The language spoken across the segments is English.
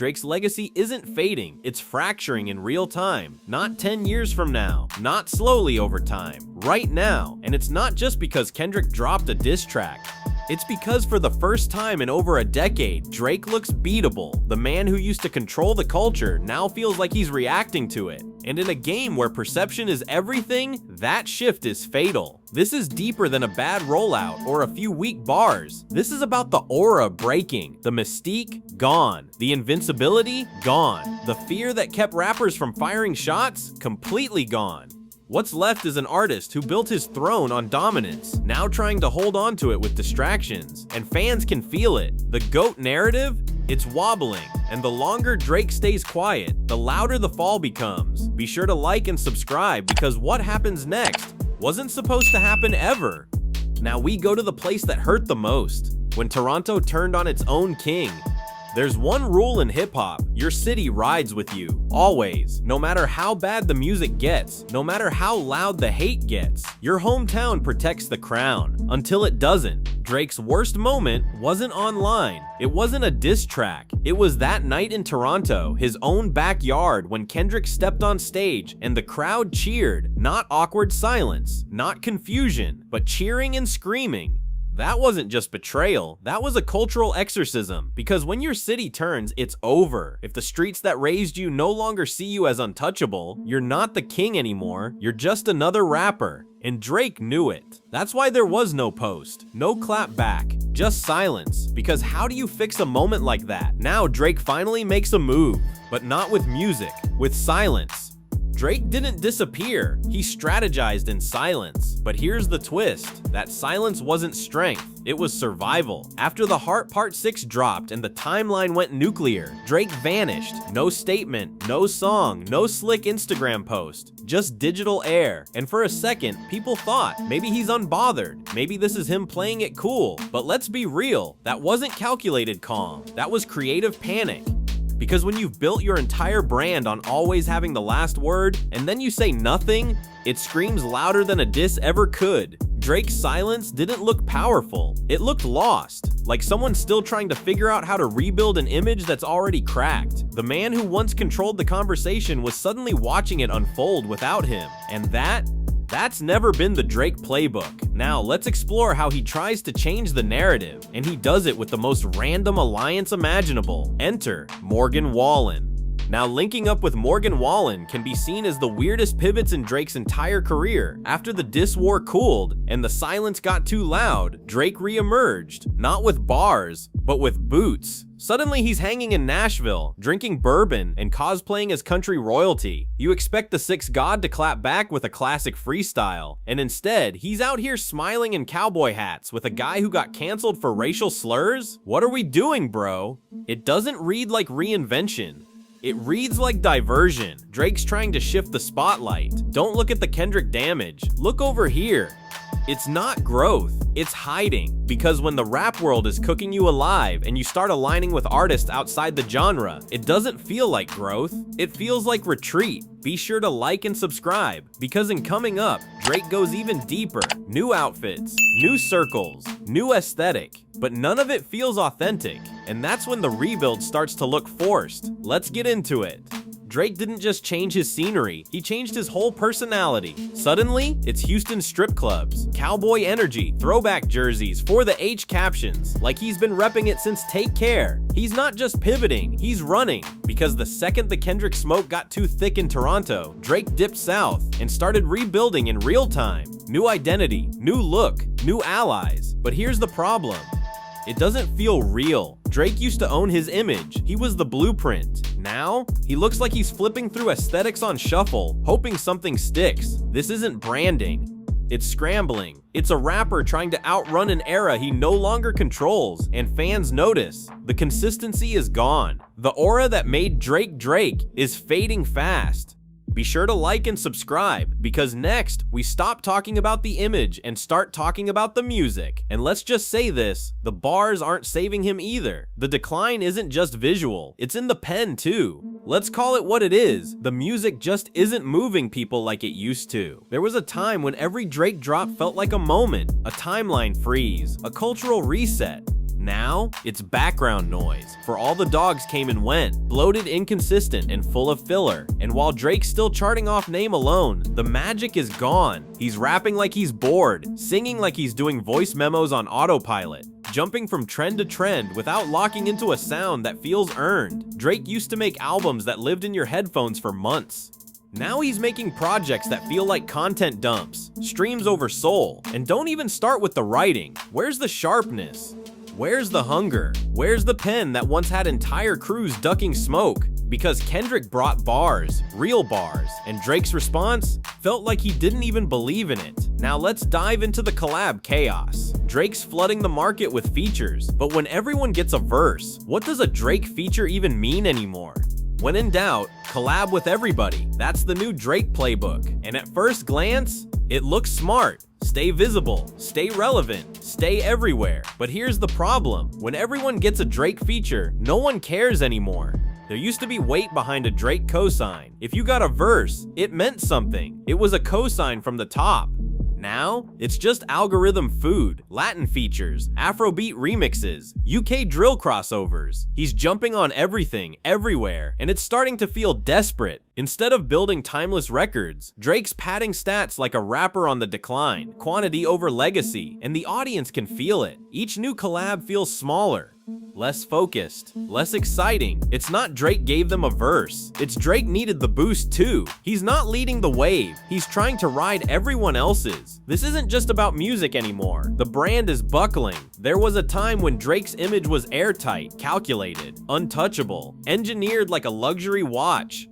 Drake's legacy isn't fading, it's fracturing in real time. Not 10 years from now, not slowly over time, right now. And it's not just because Kendrick dropped a diss track. It's because for the first time in over a decade, Drake looks beatable. The man who used to control the culture now feels like he's reacting to it. And in a game where perception is everything, that shift is fatal. This is deeper than a bad rollout or a few weak bars. This is about the aura breaking, the mystique gone, the invincibility gone, the fear that kept rappers from firing shots completely gone. What's left is an artist who built his throne on dominance, now trying to hold on to it with distractions, and fans can feel it. The GOAT narrative? It's wobbling, and the longer Drake stays quiet, the louder the fall becomes. Be sure to like and subscribe because what happens next wasn't supposed to happen ever. Now we go to the place that hurt the most, when Toronto turned on its own king. There's one rule in hip-hop, your city rides with you, always. No matter how bad the music gets, no matter how loud the hate gets, your hometown protects the crown, until it doesn't. Drake's worst moment wasn't online, it wasn't a diss track, it was that night in Toronto, his own backyard when Kendrick stepped on stage and the crowd cheered, not awkward silence, not confusion, but cheering and screaming. That wasn't just betrayal, that was a cultural exorcism, because when your city turns, it's over. If the streets that raised you no longer see you as untouchable, you're not the king anymore, you're just another rapper. And Drake knew it. That's why there was no post, no clap back, just silence. Because how do you fix a moment like that? Now Drake finally makes a move, but not with music, with silence. Drake didn't disappear, he strategized in silence. But here's the twist, that silence wasn't strength, it was survival. After The Heart Part 6 dropped and the timeline went nuclear, Drake vanished. No statement, no song, no slick Instagram post, just digital air. And for a second, people thought, maybe he's unbothered, maybe this is him playing it cool. But let's be real, that wasn't calculated calm, that was creative panic. Because when you've built your entire brand on always having the last word, and then you say nothing, it screams louder than a diss ever could. Drake's silence didn't look powerful, it looked lost, like someone still trying to figure out how to rebuild an image that's already cracked. The man who once controlled the conversation was suddenly watching it unfold without him, and that's never been the Drake playbook. Now, let's explore how he tries to change the narrative, and he does it with the most random alliance imaginable. Enter Morgan Wallen. Now, linking up with Morgan Wallen can be seen as the weirdest pivots in Drake's entire career. After the diss war cooled and the silence got too loud, Drake re-emerged, not with bars, but with boots. Suddenly he's hanging in Nashville, drinking bourbon and cosplaying as country royalty. You expect the Sixth God to clap back with a classic freestyle, and instead, he's out here smiling in cowboy hats with a guy who got canceled for racial slurs? What are we doing, bro? It doesn't read like reinvention. It reads like diversion. Drake's trying to shift the spotlight. Don't look at the Kendrick damage. Look over here. It's not growth, it's hiding. Because when the rap world is cooking you alive and you start aligning with artists outside the genre, it doesn't feel like growth, it feels like retreat. Be sure to like and subscribe, because in coming up, Drake goes even deeper. New outfits, new circles, new aesthetic, but none of it feels authentic. And that's when the rebuild starts to look forced. Let's get into it. Drake didn't just change his scenery, he changed his whole personality. Suddenly, it's Houston strip clubs, cowboy energy, throwback jerseys, for the H captions, like he's been repping it since Take Care. He's not just pivoting, he's running. Because the second the Kendrick smoke got too thick in Toronto, Drake dipped south and started rebuilding in real time. New identity, new look, new allies. But here's the problem. It doesn't feel real. Drake used to own his image. He was the blueprint. Now, he looks like he's flipping through aesthetics on shuffle, hoping something sticks. This isn't branding. It's scrambling. It's a rapper trying to outrun an era he no longer controls, and fans notice. The consistency is gone. The aura that made Drake Drake is fading fast. Be sure to like and subscribe, because next, we stop talking about the image and start talking about the music. And let's just say this, the bars aren't saving him either. The decline isn't just visual, it's in the pen too. Let's call it what it is, the music just isn't moving people like it used to. There was a time when every Drake drop felt like a moment, a timeline freeze, a cultural reset. Now, it's background noise, for all the dogs came and went, bloated, inconsistent, and full of filler. And while Drake's still charting off Name alone, the magic is gone. He's rapping like he's bored, singing like he's doing voice memos on autopilot, jumping from trend to trend without locking into a sound that feels earned. Drake used to make albums that lived in your headphones for months. Now he's making projects that feel like content dumps, streams over soul, and don't even start with the writing. Where's the sharpness? Where's the hunger? Where's the pen that once had entire crews ducking smoke? Because Kendrick brought bars, real bars, and Drake's response felt like he didn't even believe in it. Now let's dive into the collab chaos. Drake's flooding the market with features, but when everyone gets a verse, what does a Drake feature even mean anymore? When in doubt, collab with everybody. That's the new Drake playbook. And at first glance, it looks smart. Stay visible, stay relevant, stay everywhere. But here's the problem. When everyone gets a Drake feature, no one cares anymore. There used to be weight behind a Drake cosign. If you got a verse, it meant something. It was a cosign from the top. Now, it's just algorithm food, Latin features, Afrobeat remixes, UK drill crossovers. He's jumping on everything, everywhere, and it's starting to feel desperate. Instead of building timeless records, Drake's padding stats like a rapper on the decline, quantity over legacy, and the audience can feel it. Each new collab feels smaller, less focused, less exciting. It's not Drake gave them a verse. It's Drake needed the boost too. He's not leading the wave. He's trying to ride everyone else's. This isn't just about music anymore. The brand is buckling. There was a time when Drake's image was airtight, calculated, untouchable, engineered like a luxury watch.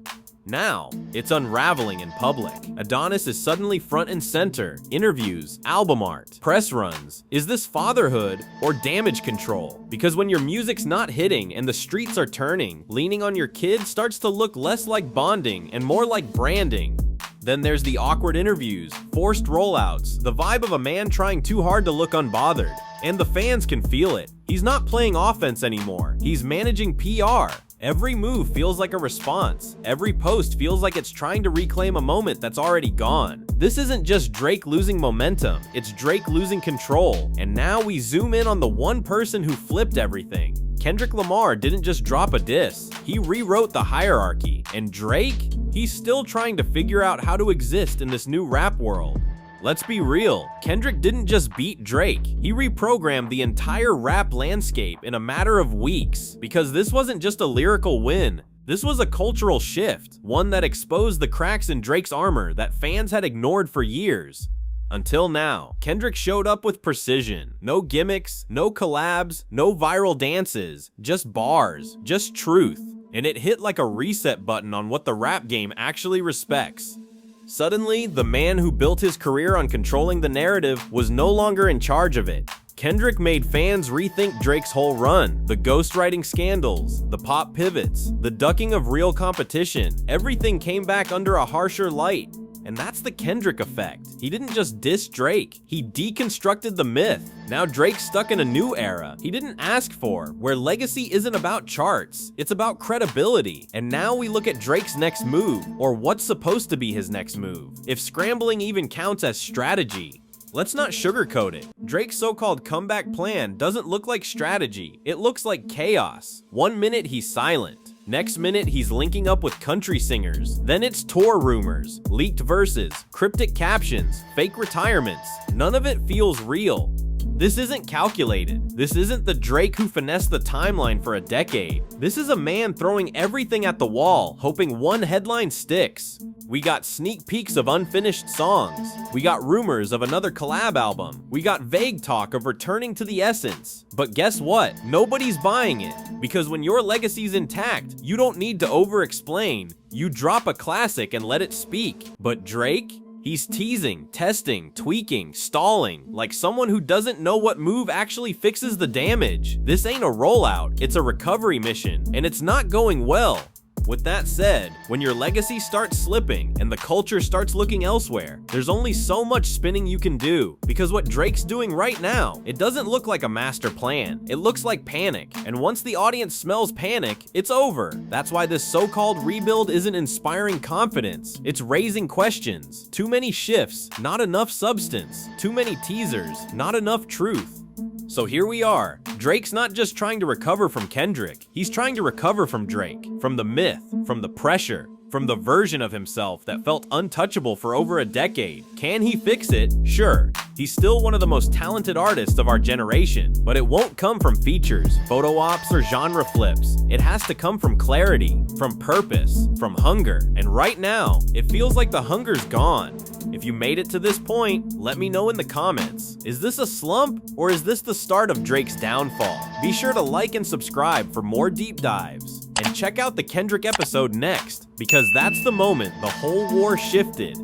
Now, it's unraveling in public. Adonis is suddenly front and center. Interviews, album art, press runs. Is this fatherhood or damage control? Because when your music's not hitting and the streets are turning, leaning on your kid starts to look less like bonding and more like branding. Then there's the awkward interviews, forced rollouts, the vibe of a man trying too hard to look unbothered. And the fans can feel it. He's not playing offense anymore. He's managing PR. Every move feels like a response. Every post feels like it's trying to reclaim a moment that's already gone. This isn't just Drake losing momentum, it's Drake losing control. And now we zoom in on the one person who flipped everything. Kendrick Lamar didn't just drop a diss, he rewrote the hierarchy. And Drake? He's still trying to figure out how to exist in this new rap world. Let's be real, Kendrick didn't just beat Drake, he reprogrammed the entire rap landscape in a matter of weeks. Because this wasn't just a lyrical win, this was a cultural shift, one that exposed the cracks in Drake's armor that fans had ignored for years. Until now, Kendrick showed up with precision. No gimmicks, no collabs, no viral dances, just bars, just truth. And it hit like a reset button on what the rap game actually respects. Suddenly, the man who built his career on controlling the narrative was no longer in charge of it. Kendrick made fans rethink Drake's whole run. The ghostwriting scandals, the pop pivots, the ducking of real competition, everything came back under a harsher light. And that's the Kendrick effect. He didn't just diss Drake, he deconstructed the myth. Now Drake's stuck in a new era he didn't ask for, where legacy isn't about charts, it's about credibility. And now we look at Drake's next move, or what's supposed to be his next move. If scrambling even counts as strategy. Let's not sugarcoat it. Drake's so-called comeback plan doesn't look like strategy, it looks like chaos. 1 minute he's silent. Next minute, he's linking up with country singers. Then it's tour rumors, leaked verses, cryptic captions, fake retirements. None of it feels real. This isn't calculated. This isn't the Drake who finessed the timeline for a decade. This is a man throwing everything at the wall, hoping one headline sticks. We got sneak peeks of unfinished songs. We got rumors of another collab album. We got vague talk of returning to the essence. But guess what? Nobody's buying it. Because when your legacy's intact, you don't need to over-explain. You drop a classic and let it speak. But Drake? He's teasing, testing, tweaking, stalling, like someone who doesn't know what move actually fixes the damage. This ain't a rollout, it's a recovery mission, and it's not going well. With that said, when your legacy starts slipping and the culture starts looking elsewhere, there's only so much spinning you can do. Because what Drake's doing right now, it doesn't look like a master plan. It looks like panic. And once the audience smells panic, it's over. That's why this so-called rebuild isn't inspiring confidence. It's raising questions. Too many shifts, not enough substance. Too many teasers, not enough truth. So here we are. Drake's not just trying to recover from Kendrick, he's trying to recover from Drake, from the myth, from the pressure, from the version of himself that felt untouchable for over a decade. Can he fix it? Sure. He's still one of the most talented artists of our generation, but it won't come from features, photo ops, or genre flips. It has to come from clarity, from purpose, from hunger. And right now, it feels like the hunger's gone. If you made it to this point, let me know in the comments. Is this a slump, or is this the start of Drake's downfall? Be sure to like and subscribe for more deep dives. And check out the Kendrick episode next, because that's the moment the whole war shifted.